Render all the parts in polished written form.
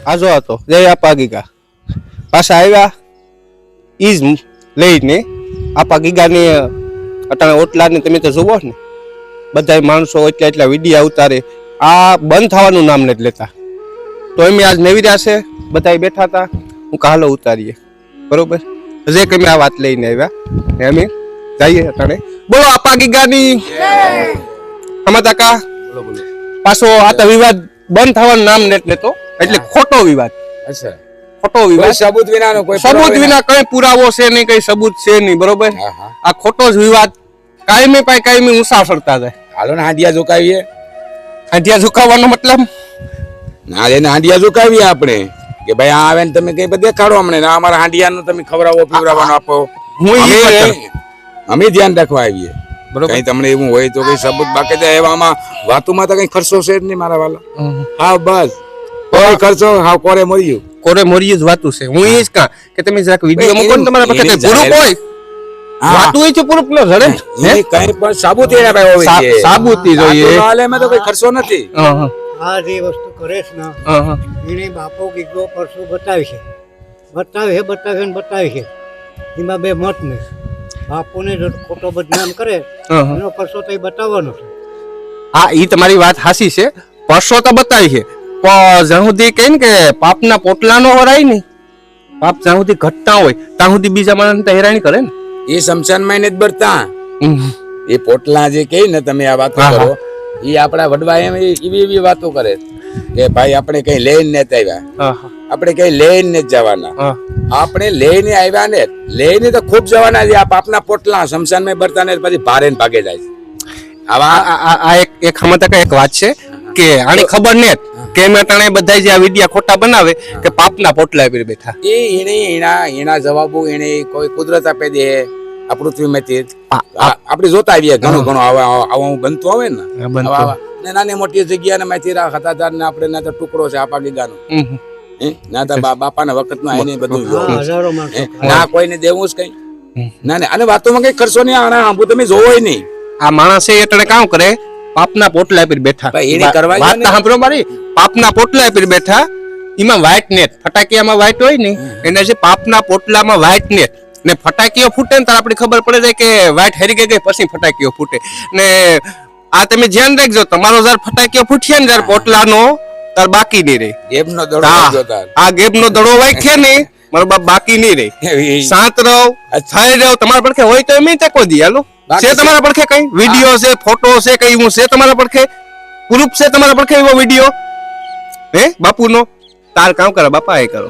આજો હતો જય આપા ગીગા પાછા આવ્યા ઈજ લઈને આપા ગીગાની અટાણે ઓટલાને તમે તો જોવો ને બધા માણસો એટલા વિડીયા ઉતારે આ બંધ થવાનું નામ નથી લેતા તો એમ આજ નવી રહ્યા છે બધા બેઠા હતા હું હાલો ઉતારીએ બરોબર હજે કે આ વાત લઈને આવ્યા અમે જઈએ અટાણે બોલો આપા ગીગાની આમાં તાકા પાછો આ તો વિવાદ બંધ થવાનું નામ નથી લેતો એટલે ખોટો વિવાદ અચ્છા ખોટો વિવાદ સબૂત વિનાનો કોઈ સબૂત વિના કઈ પુરાવો છે નહીં કઈ સબૂત છે નહીં બરોબર આ ખોટો જ વિવાદ કાયમી ઊંચા ફરતા જાય હાલો ને હાંડિયા ઝુકાવીએ હાંડિયા ઝુકાવવાનો મતલબ ના એને હાંડિયા ઝુકાવીએ આપણે કે ભાઈ આ આવે ને તમે કઈ દેખાડો અમને ના અમારા હાંડિયાનું તમે ખવડાવો પીવડાવવાનો આપો અમે ધ્યાન રાખવા આવીએ કઈ તમને એવું હોય તો કઈ સબૂત બાકી જાય એવામાં વાતોમાં તો કઈ ખર્ચો છે જ નહીં મારા વાલા હા બસ કોઈ ખર્ચો હા કોરે મર્યું જ વાતું છે હું એ જ કહું કે તમે જરાક વિડિયો મૂકો ને તમારા પાસે કઈ ગ્રુપ હોય વાતું હોય છે પૂરું ન જડે કઈ પણ સાબુતી એના પાસે હોવી જોઈએ સાબુતી જોઈએ હાલે મે તો કઈ ખર્ચો નથી આ જે વસ્તુ કરે છે ને એને બાપો ગીગો પરસો બતાવી છે એમાં બે મત ને બાપોને જો ખોટો બદનામ કરે એનો પરસો તો બતાવવાનો છે હા ઈ તમારી વાત હાસી છે પરસો તો બતાવી છે પણ જ્યાં સુધી કહે ને કે પાપના પોટલા નો હરાય ને પાપ જ્યાં સુધી ઘટતા હોય ત્યાં સુધી બીજા માણસ હેરાની કરે ને એ શમશાનમાં જ બરતા એ પોટલા જે કહે ને તમે આ વાતો કરો એ આપણા વડવા એમ એવી વાતો કરે કે ભાઈ આપણે કઈ લઈને નથી આવ્યા આપણે કઈ લઈને જ જવાના આપણે લઈને આવ્યા ને લઈને તો ખૂબ જવાના છે આ પાપના પોટલા શમશાનમાં બરતા ને પછી ભારે ને ભાગે જાય આ એક હમણાં એક વાત છે કે આની ખબર ને કે મેં તને બધા જે આ વિડિયા ખોટા બનાવે કે પાપના પોટલા પર બેઠા એના જવાબો એને કોઈ કુદરત આપે દે આ પૃથ્વીમાંથી આપણે જોતા આવીએ ઘણું આવું બનતું આવે ને નાની મોટી જગ્યા ને માંથી ખતાદાર ને આપણે ના તો ટુકડો છે આપા ગીગાનો ના તો બાપાના વખતમાં એને બધું ના કોઈને દેવું જ કઈ ના અને વાતોમાં કઈ ખર્ચો નહીં આના તમે જોવો નહીં આ માણસે એટલે કામ કરે પાપના પોટલા પર બેઠા વાત સાંભળો મારી પાપના પોટલા પર બેઠા એમાં વ્હાઈટ નેટ ફટાકિયામાં વ્હાઈટ હોય ને એના છે પાપના પોટલામાં વ્હાઈટ નેટ ને ફટાકીઓ ફૂટે ને તાર આપડી ખબર પડે જાય કે વ્હાઈટ હેરી ગઈ પછી ફટાકીઓ ફૂટે ને આ તમે ધ્યાન રાખજો તમારો જયારે ફટાકીઓ ફૂટશે ને જયારે પોટલાનો તાર બાકી નહીં રહે ગેબનો દડો આ ગેબનો દડો વાગ્યો ને મારો બાપ બાકી નહીં રહે શાંત રહો થઈ રહો તમારા પડખે હોય તો એમ તકો દી હાલો છે તમારા પડખે કઈ વિડિયો છે ફોટો છે કઈ હું છે તમારા પડખે પ્રૂફ છે તમારા પડખે એવો વિડિયો હે બાપુનો તાર કામ કરે બાપા એ કરો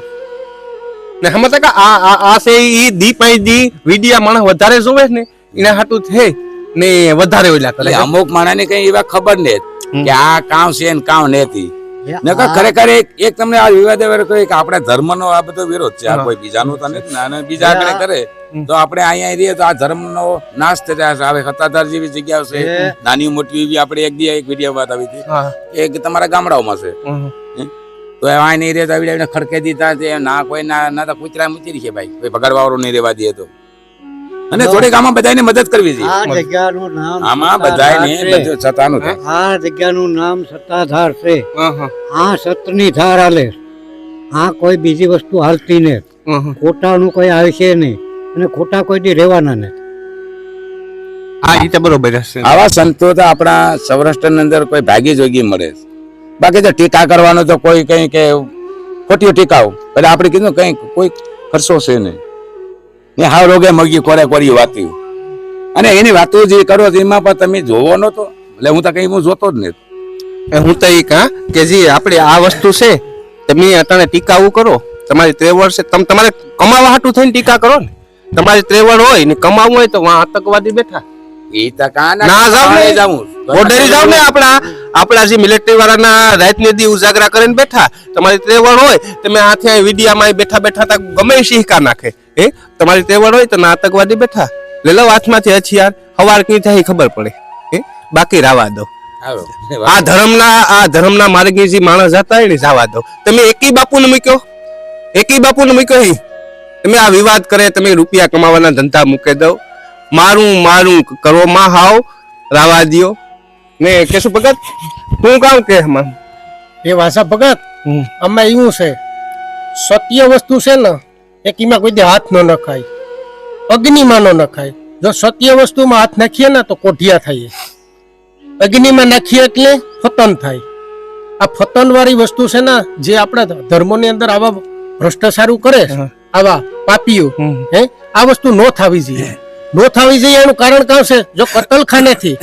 ને હમ તક આ છે ઈ દી પાંચ દી વિડિયા માણસ વધારે જોવે ને એના હાટું છે ને વધારે ઓલા કરે અમુક માણસને કઈ એવા ખબર ને કે આ કામ છે ને કામ નથી નકર ખરેખર એક તમને આ વિવાદ કહે કે આપણા ધર્મનો આ બધો વિરોધ છે આ કોઈ બીજાનો તો નથી અને બીજા આગળ કરે તો આપણે અહીંયા રહીએ તો આ ધર્મનો નાશ થઈ જાય છે. હવે ખતાદાર જેવી જગ્યાઓ છે નાની મોટી એવી આપણે એક વિડીયો વાત આવી હતી એક તમારા ગામડાઓમાં છે તો આ નહીં રહેતા આવીને ખડકે દીધા ના કોઈ ના તો કૂતરા મૂકી છે ભાઈ કોઈ ભગાડવાળો નહીં રહેવા દે તો અને થોડીક આમાં બધાને મદદ કરવી છે આ જગ્યાનું નામ આમાં બધાને બધું સતાનું છે આ જગ્યાનું નામ સત્તાધાર છે આ સતની ધાર હાલે આ કોઈ બીજી વસ્તુ હાલતી ને ખોટાનું કોઈ આવે છે નહીં અને ખોટા કોઈ દી રહેવાના નથી આ રીતે બરોબર છે આવા સંતો તો આપણા સૌરાષ્ટ્રની અંદર કોઈ ભાગી જોગી મળે છે બાકી તો ટીકા કરવાનો તો કોઈ કઈ કે ખોટી ટીકાઓ એટલે આપણે કીધું કઈ કોઈ ખર્ચો છે નહીં ને હાવ રોગે મગી કોરી વાતી અને એની વાતો જે કરો એમાં પણ તમે જોવો નતો એટલે હું તો કઈ હું જોતો જ નહીં હું તો એ કહા કે જે આપણે આ વસ્તુ છે તમે અટાણે ટીકાવું કરો તમારી ત્રેવડ છે તમારે કમાવા હાટું થઈને ટીકા કરો ને તમારી ત્રેવડ હોય ને કમાવું હોય તો આતંકવાદી બેઠા એ તો ના જાવ ઓર્ડરી જાવ ને આપણા જે મિલિટરી વાળાના રાતને દી ઉજાગરા કરીને બેઠા તમારી ત્રેવડ હોય તમે આથી વિડિયામાં બેઠા બેઠા ગમે શીખા નાખે હે તમારી ત્રેવડ હોય તો ના આતંકવાદી બેઠા લે લો હાથમાંથી હથિયાર હવાર કઈ થાય ખબર પડે હે બાકી રાવા દો આ ધર્મના માર્ગે જે માણસ જતા હોય ને જવા દો તમે એકી બાપુને મૂક્યો તમે આ વિવાદ કરે તમે રૂપિયા કમાવાના ધંધા મૂકી દો મારું કરો માં હાવ રાવા દિયો ને કેશું ભગત હું કામ કે એ વાસા ભગત આમાં એવું છે, સત્ય વસ્તુ છે ને એક એમાં કોઈ દે હાથ ન નખાય, અગ્નિમાં ન નખાય. જો સત્ય વસ્તુમાં હાથ નાખીએ ને તો કોઢિયા થાય, અગ્નિમાં નાખીએ એટલે ફતન થાય. આ ફતન વાળી વસ્તુ છે ને જે આપણા ધર્મોની અંદર આવા ભ્રષ્ટાચાર કરે, આવા પાપીઓ, આ વસ્તુ નો થવી જોઈએ. નો થવી જોઈએ એનું કારણ કાં છે, જો કતલખાનેથી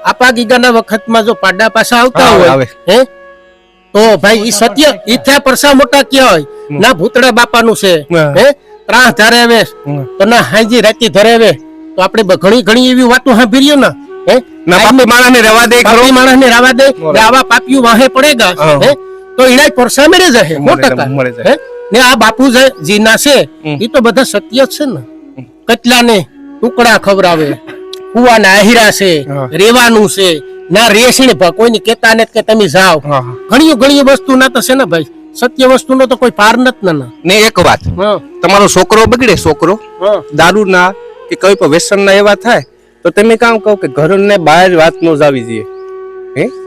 આપા ગીગાના વખતમાં જો પાડા પાછા આવતા હોય તો ભાઈ ઈ સત્ય ઈ થયા પરસા મોટા ક્યાં હોય ના ભૂતડા બાપાનું છે, ત્રાહ ધરે આવે તો ના હાજી રાતી ધરે આવે. તો આપણે ઘણી ઘણી એવી વાતો સાંભળીએ ને માણસને રવા દે આવા પાપીઓ વાહે પડેગા તો ઈડા પરસા મેળે જાય મોટા ને. આ બાપુ જી ના છે એ તો બધા સત્ય જ છે ને. કચલાને ટુકડા ખવડાવે, કુવાના આહિરા છે, રેવાનું છે ના રેસણી કોઈને કેતા ને કે તમે જાઓ. ઘણી ઘણી વસ્તુ ના તો છે ને ભાઈ, સત્ય વસ્તુ નો તો કોઈ પાર નથી ને. એક વાત, તમારો છોકરો બગડે, છોકરો દારૂ ના કે કોઈ પણ વ્યસન ના એવા થાય તો તમે કામ કહો કે ઘર ને બહાર વાત નો જાવી જોઈએ.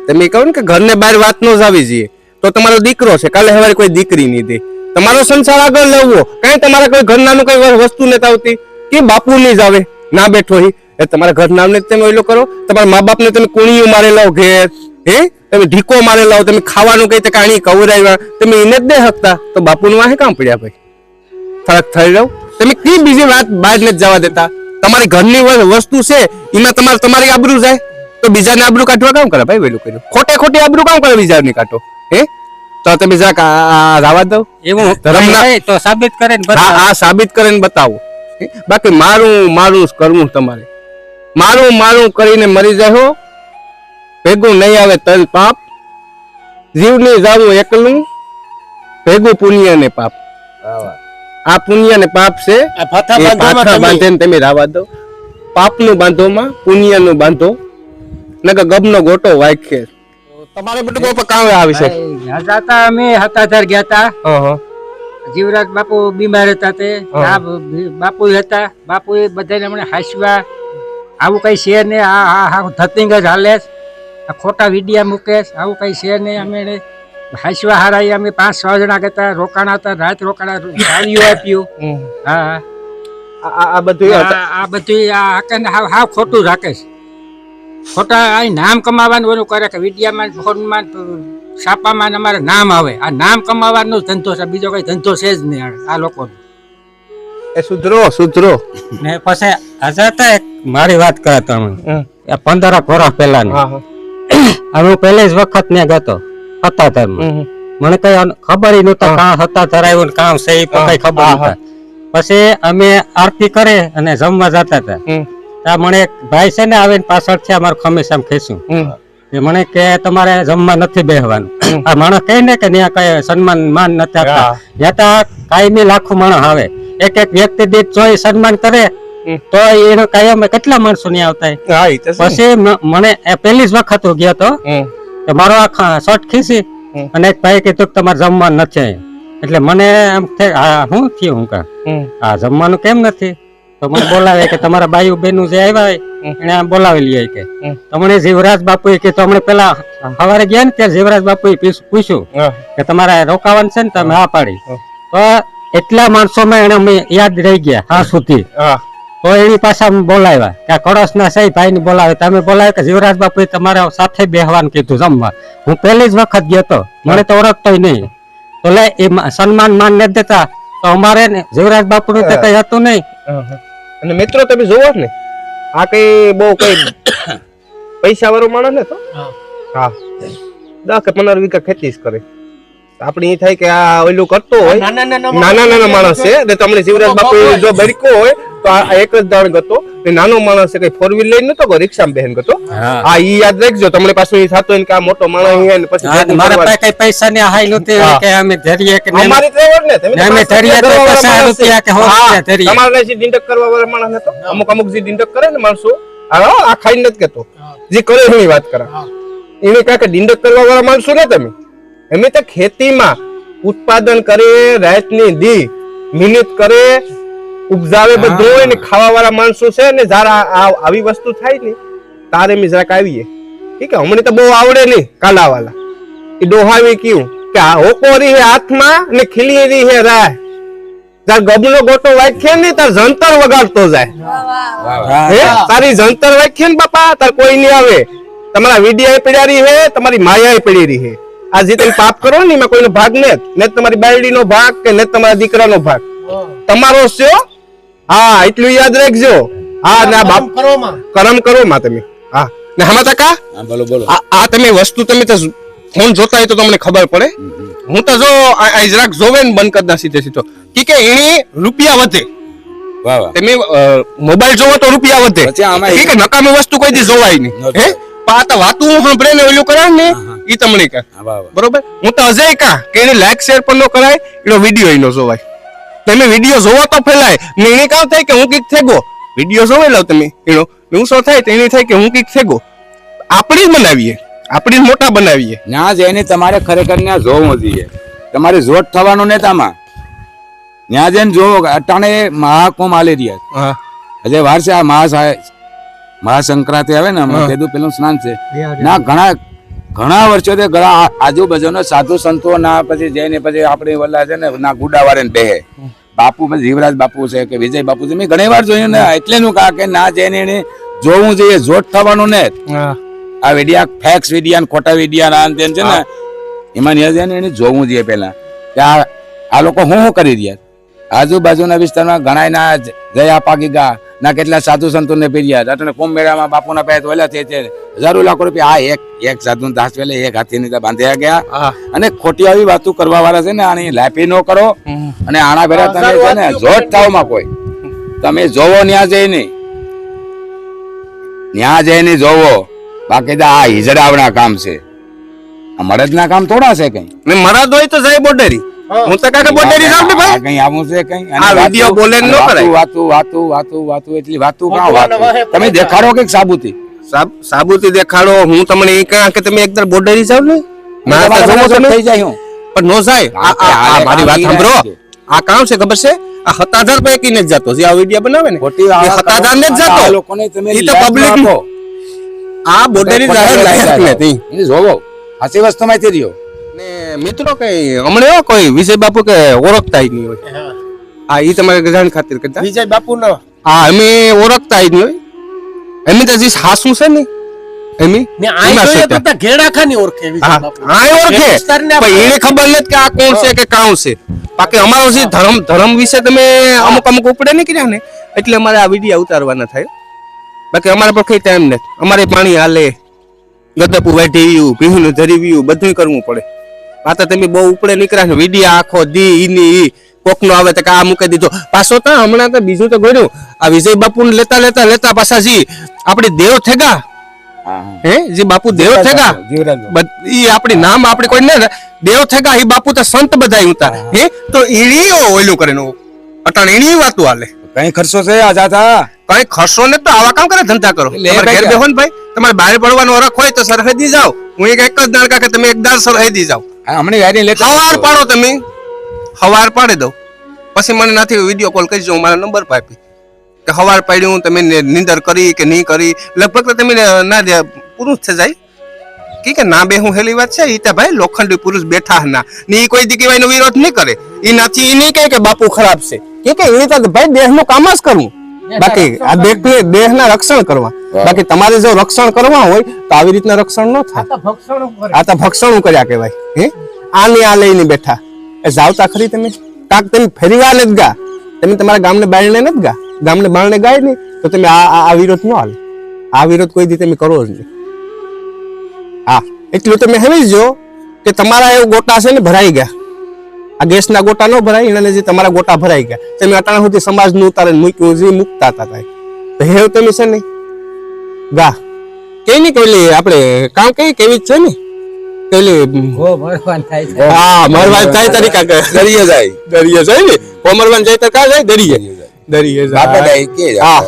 તમે કહો ને કે ઘર ને બહાર વાત નો જાવી જોઈએ તો તમારો દીકરો છે, કાલે સવારે કોઈ દીકરી નહીં દે. તમારો સંસાર આગળ લેવો, કઈ તમારા કોઈ ઘરનાનું કઈ વસ્તુ નથી આવતી કે બાપુ નહીં જ આવે ના બેઠો એ તમારા ઘર નામને તમે ઓઈલો કરો. તમારા મા બાપ ને તમે કુણીયું મારે લાવો ઘેર, તમે ઢીકો મારે લાવો, તમે ખાવાનું કઈ કાણી કવરાવ્યા, તમે એને જ દે શકતા તો બાપુ નું વાહે કામ પડ્યા ભાઈ? ફરક થઈ રહ્યો. તમે કઈ બીજી વાત બહાર નથી જવા દેતા. તમારી ઘરની વસ્તુ છે એમાં તમારી આબરૂ જાય તો બીજાને આબરૂ કાઢવા કામ કરે ભાઈ? વેલું કર્યું ખોટે ખોટી આબરૂ કામ કરે બીજાની કાઢો? તો તમે જરાક રાવા દો એવું તો સાબિત કરે સાબિત કરીને બતાવો. બાકી મારું કરવું તમારે, મારું કરીને મરી જાય ભેગું નહીં આવે તલ પાપ, જીવની જાવું એકલું ભેગું પુણ્ય ને પાપ. આ પુણ્ય ને પાપ છે, બાંધે તમે રાવા દો. પાપ નું બાંધો માં પુણ્ય નું બાંધો, નકર ગબનો ગોટો વાખ્ય. તમારે બધું કોઈ કામ આવે છે? અમે હતાધાર ગયા હતા, જીવરાજ બાપુ બીમાર હતા તે બાપુ હતા. બાપુ એ બધાને મને હાસવા આવું કઈ છે ને, આ ધતિંગ જ હાલે, ખોટા વિડિયા મૂકે, આવું કઈ છે ને. અમે હાસવા હારાઈ અમે 5-6 જણા ગયા, રોકાણા હતા, રાત રોકાણા, ગાડીઓ આપ્યું. હા, આ બધું હાવ ખોટું રાખે છે. ખોટા આ નામ કમાવાનું ઓલું કરે કે વિડિયામાં ફોનમાં છાપામાં અમારે નામ આવે. આ નામ કમાવાનો ધંધો છે, બીજો કઈ ધંધો છે જ નહીં આ લોકો. સુધરો ને પછી આજે મારી વાત કરે તમે 15 વર્ષ પહેલા હું પહેલી જ વખત ને ગયો હતા. મને કઈ ખબર નહોતા કાં હતા ધરાયું કામ છે એ કઈ ખબર નતા. પછી અમે આરતી કરે અને જમવા જતા હતા. મને એક ભાઈ છે ને આવીને પાછળથી અમારું ખમીસ આમ ખેંચ્યું. મને કે તમારે જમવા નથી બેસવાનું. આ માણસ કહે ને કે ત્યાં કઈ સન્માન માન નથી આપતા, ત્યાં કાયમી લાખો માણસ આવે, એક એક વ્યક્તિ દીઠ જોઈ સન્માન કરે તો એનો કાયમ કેટલા માણસો નહીં આવતા. પછી મને પહેલી જ વખત હું ગયો તો મારો આ શર્ટ ખીસી અને એક ભાઈ કીધું તમારે જમવાનું નથી. એટલે મને એમ શું થયું, હું આ જમવાનું કેમ નથી? તો મને બોલાવે કે તમારા બાયુ બેનું જે આવ્યા હોય એને આમ બોલાવી લઈએ કે. તમને જીવરાજ બાપુ કે તમને પેલા સવારે ગયા ને ત્યારે જીવરાજ બાપુ પૂછ્યું કે તમારે રોકાવાનું છે ને, તમે આ પાડી. તો એટલા માણસોમાં એને અમે યાદ રહી ગયા હા સુધી. તો એની પાછા બોલાવ્યા કે આ કળશ ના સહી ભાઈ ને બોલાવે, તમે બોલાવે કે જીવરાજ બાપુ તમારા સાથે બેહવાનું કીધું જમવા. હું પહેલી જ વખત ગયો તો, મને તો ઓળખતો નહીં. તો લે એ સન્માન માન નથી દેતા તો અમારે જીવરાજ બાપુ નું કઈ હતું નહીં. અને મિત્રો તમે જોવો ને આ કઈ બહુ કઈ પૈસા વાળો માણસ ને તો 10 કે 15 વીઘા ખેતી જ કરે. આપણે એ થાય કે આ ઓલું કરતો હોય, નાના માણસ છે ને. તમને જીવરાજ બાપુ જો બરકો હોય તો આ એક જ દાણ ગતો, નાનો માણસ છે કઈ 4 વ્હીલ લઈને નતો, રિક્ષામાં બેહન ગતો. આ ઈ યાદ રાખજો, તમને પાછું એ થતો કે આ મોટો માણસ અહીંયા ને પછી મારા પાસે કઈ પૈસા ને હાઈ નહોતી કે અમે ધરીએ કે અમારી ડ્રાઈવર ને અમે ધરીએ તો ₹50 કે હોસ્પિટલ ધરીએ. તમારે જે ડિંડક કરવા વાળા માણસ નતો, અમુક જે ડિંડક કરે ને માણસો આ ખાઈ નથી કેતો, જે કરે એની વાત કરે. એને કાંઈક ડિંડક કરવા વાળા માણસો ને તમે એમ તો ખેતીમાં ઉત્પાદન કરે, રાતની દી મહેનત કરે, ઉપજાવે બધું હોય ને ખાવા વાળા માણસો છે ને. જરા આવી વસ્તુ થાય ને તારે મેં જરાક આવીએ ઠીક. હમણાં તો બહુ આવડે નહીં કાલા વાલા એ ડોહાવી કયું કે આ હોકો રહી હે હાથમાં ને ખીલી રહી હે રાહ. તાર ગબનો ગોટો વાંખે ને તાર જંતર વગાડતો જાય. હે તારી જંતર વાંખે ને બાપા તાર કોઈ નહીં આવે. તમારા વિડિયા પડ્યા રહી હે, તમારી માયા પડી રહી હે. આ જે તમે પાપ કરો ને એમાં કોઈનો ભાગ ને તમારી બાયડીનો ભાગ કે ને તમારા દીકરાનો ભાગ તમારો છે. હા એટલું યાદ રાખજો. હા ના બાપ કરમ કરો માં તમે. હા ને હમા તકા બોલો બોલો. આ તમે વસ્તુ તમે તો ફોન જોતા હોય તો તમને ખબર પડે. હું તો જો આ જરાક જોવે ને બંધ કરતા સીધે કે એની રૂપિયા વધે. વાહ વાહ. તમે મોબાઈલ જોવો તો રૂપિયા વધે. પછી આમાં કે નકામી વસ્તુ કોઈ દી જોવાય નહીં. હે પણ આ તો વાતું હું સાંભળે ને ઓલું કરાય ને ઈ તમને કહે. વાહ વાહ. બરોબર. હું તો અજય કા કે એને લાઈક શેર પણ ન કરાય, એનો વિડિયો ઈ ન જોવાય. તમે વિડિયો જોવો તો ફેલાય ને એને કામ થાય કે હું કઈક થેગો વિડિયો જોવે લો તમે એનો હું શું થાય તો એને થાય કે હું કઈક થેગો. આપણે જ બનાવીએ, આપણે જ મોટા બનાવીએ. ના જઈને તમારે ખરેખર ત્યાં જોવું જોઈએ. તમારે જોટ થવાનું ને તામાં ત્યાં જઈને જોવો. અટાણે મહાકુંભ આલી રહ્યા. હા હજે વાર છે. આ મહાસંક્રાંતિ આવે ને હમણાં કીધું પેલું સ્નાન છે ના ઘણા વર્ષોથી ઘણા આજુબાજુના સાધુ સંતો ના પછી જઈને પછી આપણે વલ્લા છે ને ના ગુડાવાળે ને બેહે બાપુ પછી જીવરાજ બાપુ છે કે વિજય બાપુ છે. મેં ઘણી વાર જોયું ને એટલે નું કહા કે ના જઈને એને જોવું જોઈએ. જોટ થવાનું ને આ વિડિયા ફેક્સ વિડિયા ને ખોટા વિડિયા ના તેમ છે ને એમાં જઈને એને જોવું જોઈએ પેલા કે આ લોકો શું કરી રહ્યા. આજુબાજુના વિસ્તારમાં ઘણા ના જયા પાકી ગા ના કેટલા સાધુ સંતો ને પીર્યા અટને કુંભ મેળામાં બાપુના પૈસા તોલ્યા છે હજારો લાખો રૂપિયા. આ એક સાધુ દાસ વેલે એક હાથી ની બાંધ્યા ગયા. અને ખોટી આવી વાતો કરવા વાળા છે ને આની લાપી નો કરો અને આણા ભેરા તમે છે ને જોટ થાવમાં કોઈ તમે જોવો ન્યા જઈને જોવો. બાકી તો આ હિજડાવના કામ છે. આ મરદના કામ થોડા છે કઈ. ને મરદ હોય તો જાય બોડેરી. હું તો કાકે બોડેરી જાવ ને ભાઈ. કઈ આવું છે કઈ આ વિડિયો બોલે ન કરાય. વાતું એટલી વાતું કાં વાત. તમે દેખાડો કે સાબુતી સાબુતી દેખાડો. હું તમને એ કહા કે તમે એકદર બોડેરી જાવ ને મારા તો જોવો તમે થઈ જાય હું પણ નો જાય. આ મારી વાત સાંભળો. આ કામ છે ખબર છે આ 7000 પૈકી ને જ જાતો જે આ વિડિયો બનાવે ને ખોટી 7000 ને જ જાતો. લોકોને તમે ઈ તો પબ્લિક આ બોડેરી જાહેર લાયક નથી. એને જોવો સાચી વસ્તુ માંથી રહ્યો. ને મિત્રો કઈ હમણે કોઈ વિજય બાપુ કે ઓળખતા જ નહીં હોય. હા ઈ તમારે જાણ ખાતર કરતા વિજય બાપુ નો હા અમે ઓળખતા જ નહીં હોય. એમ તો જે હાસુ છે ને એમી ને આ જોઈએ તો ઘેડા ખાની ઓળખે વિજય બાપુ. હા ઓળખે પણ એને ખબર નથી કે આ કોણ છે કે કામ છે. બાકી અમારો જે ધર્મ વિશે તમે અમુક ઉપડે નહીં કર્યા ને એટલે અમારે આ વિડિયો ઉતારવાના થાય. બાકી અમારે પર કઈ ટાઈમ નથી. અમારે પાણી હાલે ગદપુ વાઢીયું પીહું ધરીવ્યું બધું કરવું પડે. આ તો તમે બહુ ઉપડે નીકળ્યા છો વિડિયા આખો દી ઈની કોક નો આવે તો આ મૂકી દીધો પાછો તો હમણાં તો બીજું તો ગણ્યું આ વિજય બાપુ ને લેતા પાછા જી આપણે દેવ થેગા હે જે બાપુ દેવ થેગા ઈ આપણી નામ આપણે કોઈ ને દેવ થેગા ઈ બાપુ તો સંત બધા ઉતા હે તો ઈણી ઓલું કરે અટાણ ઈણી વાતું હાલે. કઈ ખર્ચો છે આ જાતા કઈ ખર્ચો ને તો આવા કામ કરે ધંધા કરો. તમારે ઘેર બેહો ને ભાઈ તમારે બહાર પડવાનો વરખ હોય તો સરહદી જાઓ. હું એક જ દાડકા કે તમે એક દાડ સરહદી જાઓ. હમણાં યારી લેતા હવાર પાડો તમે હવાર પાડી દો પછી મને નથી વિડીયો કોલ કરજો. મારા નંબર પાપી કે હવાર પાડ્યું તમે નીંદર કરી કે નહીં કરી લગભગ તો તમે ના પુરુષ થઈ જાય કે ના બે હું હેલી વાત છે. ઈ તો ભાઈ લોખંડી પુરુષ બેઠા ના ની કોઈ દી કહેવાય વિરોધ નહીં કરે. ઈ નથી ઈ નહીં કહે કે બાપુ ખરાબ છે કે એ તો ભાઈ દેહ નું કામ જ કરવું. બાકી આ દેહ ના રક્ષણ કરવા. બાકી તમારે જો રક્ષણ કરવા હોય તો આવી રીતના રક્ષણ ન થાય. આ તો ભક્ષણ કર્યા કેવાય. હે આને આ લઈને બેઠા એ જાવતા ખરી તમે કાક તમે ફેરીવા નથી ગા. તમે તમારા ગામને બાળને નથી ગા. ગામને બાળને ગાય નહીં તો તમે આ વિરોધ ન હાલે. આ વિરોધ કોઈ દી તમે કરો જ નહીં. હા એટલું તમે સમજો કે તમારા એવું ગોટા છે ને ભરાઈ ગયા. આ ગેસના ગોટા ન ભરાય એના જે તમારા ગોટા ભરાઈ ગયા. તમે અટાણા સુધી સમાજનું ઉતારીને મૂક્યું જે મૂકતા હતા તો હેવ તમે છે નહીં ગા કઈ નહીં કહેલી આપણે કામ કઈ કેવી જ છે ને કહેલી હા મરવાન જાય તરીકા દરિયે જાય ને કોમરવાન જાય તો કા જાય દરિયે બાપા કે હા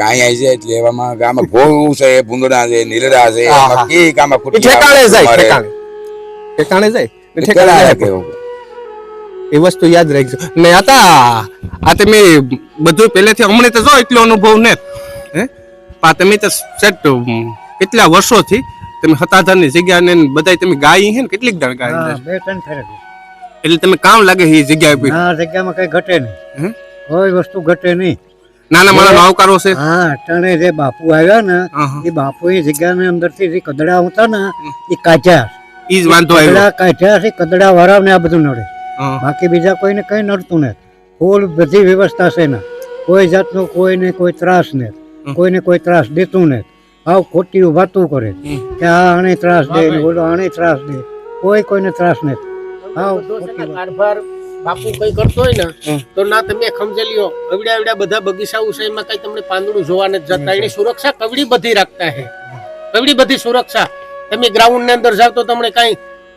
અહીંયા છે એટલે એવામાં ગામમાં ભોવું છે ભૂંગળા છે નીલડા છે એમાં કે ગામમાં ખુટી ઠેકાણે જાય ઠેકાણે જાય એ વસ્તુ યાદ રાખજો. ને આ તમે બધું પહેલેથી હમણાં તો જો એટલો અનુભવ ને હે તમે તો સેટ કેટલા વર્ષોથી તમે સત્તાધારની જગ્યાને બધાય તમે ગાઈ હે ને કેટલીક દાણ ગાઈ હા, 2-3 ફેરે ગઈ. એટલે તમે કામ લાગે એ જગ્યા ઉપર આ જગ્યામાં કઈ ઘટે નહીં, હે? કોઈ વસ્તુ ઘટે નહીં. નાના માણસનો આવકારો છે હા, અટાણે જે બાપુ આવ્યા ને હા. એ બાપુ એ જગ્યાની અંદરથી જે કદડા હતા ને એ કાઢ્યા. ઈ જ વાંધો આવ્યો કદડા કાઢ્યા છે, કદડા વાળાને આ બધું નડે. હા. બાકી બીજા કોઈને કઈ નડતું નથી. ફૂલ બધી વ્યવસ્થા છે ને, કોઈ જાતનું કોઈને કોઈ ત્રાસ નથી, કોઈને કોઈ ત્રાસ દેતું નથી. આવ ખોટી વાતું કરે કે આ આને ત્રાસ દે ને બોલો આને ત્રાસ દે, કોઈ કોઈને ત્રાસ નથી. આવ ખોટી વાત. કારભાર બાપુ કઈ કરતો હોય ને તો ના તમે સમજેલીઓ અવડ્યા બધા બગીચાઓ છે એમાં કઈ તમને પાંદડું જોવા નથી જતા. એની સુરક્ષા કવડી બધી રાખતા હે, કવડી બધી સુરક્ષા. તમે ગ્રાઉન્ડ ની અંદર જાવ તો તમને કઈ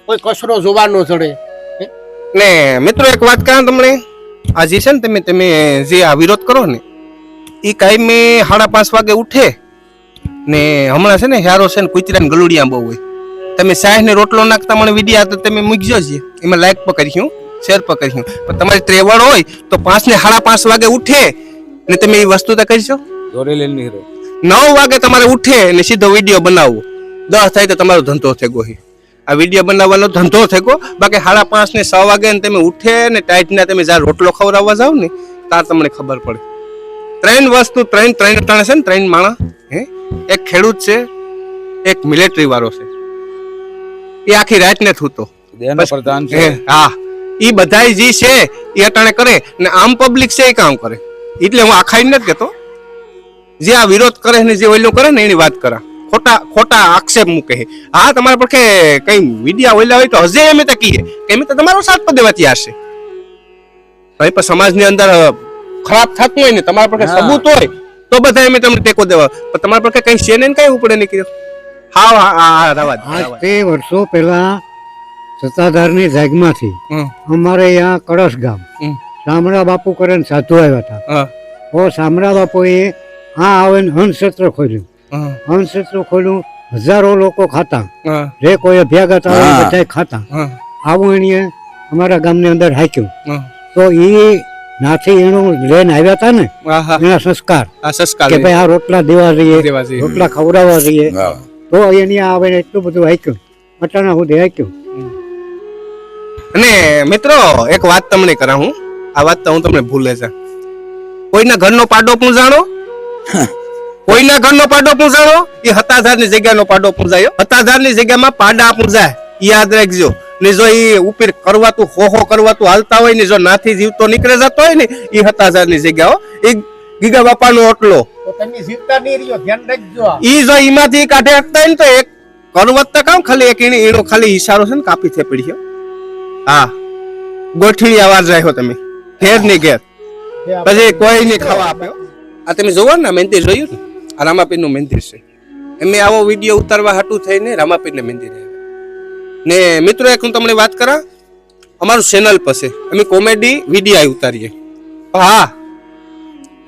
કોઈ કચરો જોવા ન જડે. ને મિત્રો એક વાત કહું તમને, આ જે છે ને તમે જે આ વિરોધ કરો ને એ કાયમી 5:30 વાગે ઉઠે ને હમણાં છે ને યારો છે ને કુતરા ને ગલુડિયા બહુ હોય. તમે સાહેબ ને રોટલો નાખતા મને વિડીયા તો તમે મૂકજો જ, એમાં લાઈક પર કર્યું, શેર પર કર્યું. પણ તમારી ત્રેવડ હોય તો 5 ને 5:30 વાગે ઉઠે ને તમે એ વસ્તુ તો કરશો. દોરેલીનો હીરો 9 વાગે તમારે ઉઠે ને સીધો વિડીયો બનાવવો, 10 થાય તો તમારો ધંધો થઈ ગયો. આ વિડીયો બનાવવાનો ધંધો થઈ ગયો. બાકી 5:30 ને 6 વાગે ને તમે ઉઠે ને ટાઈટ ના તમે જ્યાં રોટલો ખવડાવવા જાવ ને તાર તમને ખબર પડે. 3 વસ્તુ ત્રણ અટાણે છે ને 3 માણસ, હે, એક ખેડૂત છે, એક મિલિટરી વાળો છે, એ આખી રાત ને થૂતો. દેહનો પ્રધાન છે. હા, ઈ બધાય જે છે એ અટાણે કરે ને આમ પબ્લિક છે એ કામ કરે. એટલે હું આખાઈ નથી કહેતો, જે આ વિરોધ કરે ને જે ઓલું કરે ને એની વાત કરા, ખોટા આક્ષેપ મૂકે છે. હા, તમારા પર કઈ વિડિયા ઓલા હોય તો હજે એમ તો કહીએ કે એમ તો તમારો સાથ પર દેવાથી હશે. ભાઈ પણ સમાજની અંદર ખરાબ થતું હોય ને તમારા પર સબૂત હોય તો બધા એમ તમને ટેકો દેવા, પણ તમારા પર કઈ છે ને કઈ ઉપડે નહીં કર્યો. હા, રવા આજથી વર્ષો પહેલા સત્તાધારની જાગમાંથી અમારે અહીંયા કળશ ગામ શામળા બાપુ કરીને સાધુ આવ્યા હતા. તો શામળા બાપુએ આ આવે ને અન્નક્ષેત્ર ખોલ્યું. અન્નક્ષેત્ર ખોલ્યું, હજારો લોકો ખાતા, જે કોઈ અભ્યાગત આવે બધા ખાતા. આવું એણે અમારા ગામની અંદર હાક્યું. તો એ નાથી એનું લઈને આવ્યા હતા ને એના સંસ્કાર કે ભાઈ આ રોટલા દેવા રહીએ, રોટલા ખવડાવવા રહીએ, તો એની આવે એટલું બધું હાક્યું, અટાણા સુધી હાક્યું. અને મિત્રો એક વાત તમને કરાવું, આ વાત તો હું તમને ભૂલે છે. કોઈના ઘરનો પાડો પૂંજાણો, કોઈના ઘરનો પાડો પૂંજાણો એ સત્તાધારની જગ્યાનો પાડો પૂંજાયો. સત્તાધારની જગ્યામાં પાડા પૂંજાય, યાદ રાખજો. ને જો એ ઉપર કરવાતું હો કરવાતું હાલતા હોય ને જો નાથી જીવતો નીકળે જતો હોય ને એ સત્તાધારની જગ્યાઓ એ ગીગા બાપાનો ઓટલો તમે જીવતા નહીં રહ્યો, ધ્યાન રાખજો. ઈ જો ઈમાંથી કાઢે શકતા હોય ને તો એક કરવત તો કામ ખાલી એક એનો ખાલી ઈશારો છે ને કાપી છે પડી. હા, ગોઠવી આવાજ રાખ્યો તમે ઘેર ની ઘેર, પછી કોઈ નહીં ખાવા આપ્યો. આ તમે જોવો ને મંદિર જોયું ને, આ રામાપીર નું મંદિર છે. એમ આવો વિડીયો ઉતારવા હાટું થઈને રામાપીર ને મંદિર ને મિત્રો એક હું તમને વાત કરા, અમારું ચેનલ પાસે અમે કોમેડી વિડીયો ઉતારીએ. હા,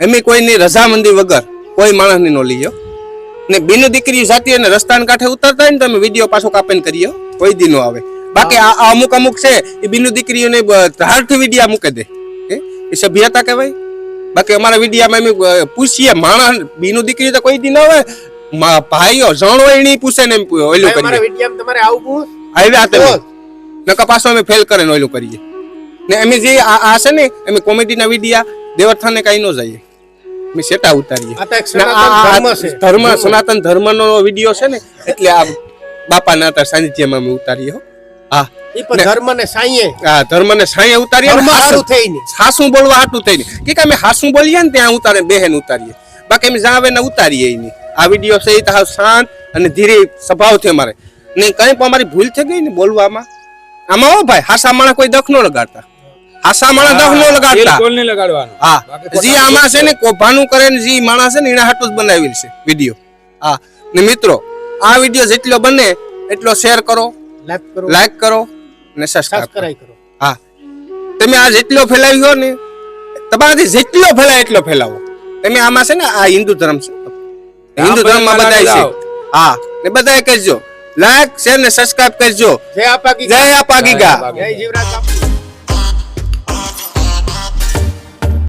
એમ કોઈની રજામંદી વગર કોઈ માણસ ની નો લઈયો ને બિન દીકરી જાતી અને રસ્તાના કાંઠે ઉતરતા હોય ને તમે વિડીયો પાછો કાપીને કરીયો, કોઈ દી નો આવે. બાકી આ અમુક છે એ બિન દીકરીઓને ધારથી વિડીયા મૂકે દે, એ સભ્યતા કહેવાય. બાકી અમારા વિડીયામાં અમે પૂછીએ, માણસ બીનું દીકરી તો કોઈ દી ના હોય, ભાઈઓ જણો એની પૂછે ને એમ ઓલું કરીએ. તમારે આવું આવ્યા તમે નકા પાછો અમે ફેલ કરે ને ઓલું કરીએ ને. અમે જે આ છે ને અમે કોમેડીના વિડીયા દેવસ્થાને કઈ ન જઈએ, અમે સેટા ઉતારીએ. ધર્મ સનાતન ધર્મનો વિડીયો છે ને એટલે આ બાપાના હતા સાનિધ્યમાં અમે ઉતારીએ. હા, ધર્મને સાંયે ઉતારીએ, હાસું બોલવા હાટું થઈને કે અમે હાસું બોલીએ ને ત્યાં ઉતારે બેહેન ઉતારીએ. બાકી અમે જાવે ને ઉતારીએ નહીં. આ વિડીયો છે એ તો શાંત અને ધીરે સ્વભાવથી અમારે નહીં કઈ પણ અમારી ભૂલ થઈ ગઈ ને બોલવામાં. આમાં હો ભાઈ, હાસા માણસ કોઈ દખ નો લગાડતા, હાસા માણસ દખ નો લગાડતા. હા, જે આમાં છે ને કોભાનું કરે ને જે માણસ છે ને એના હાટું જ બનાવેલ છે વિડીયો. હા, ને મિત્રો આ વિડીયો જેટલો બને એટલો શેર કરો, લાઈક કરો ને સબસ્ક્રાઇબ કરો. હા, તમે આ જેટલો ફેલાવ્યો ને તમારાથી જેટલો ફેલાય એટલો ફેલાવો. તમે આમાં છે ને આ હિન્દુ ધર્મ છે, હિન્દુ ધર્મમાં બધા છે. હા, ને બધા કરજો લાઈક શેર ને સબસ્ક્રાઇબ કરજો. જય આપા ગીગા. જય આપા ગીગા. જય જીવરાજ.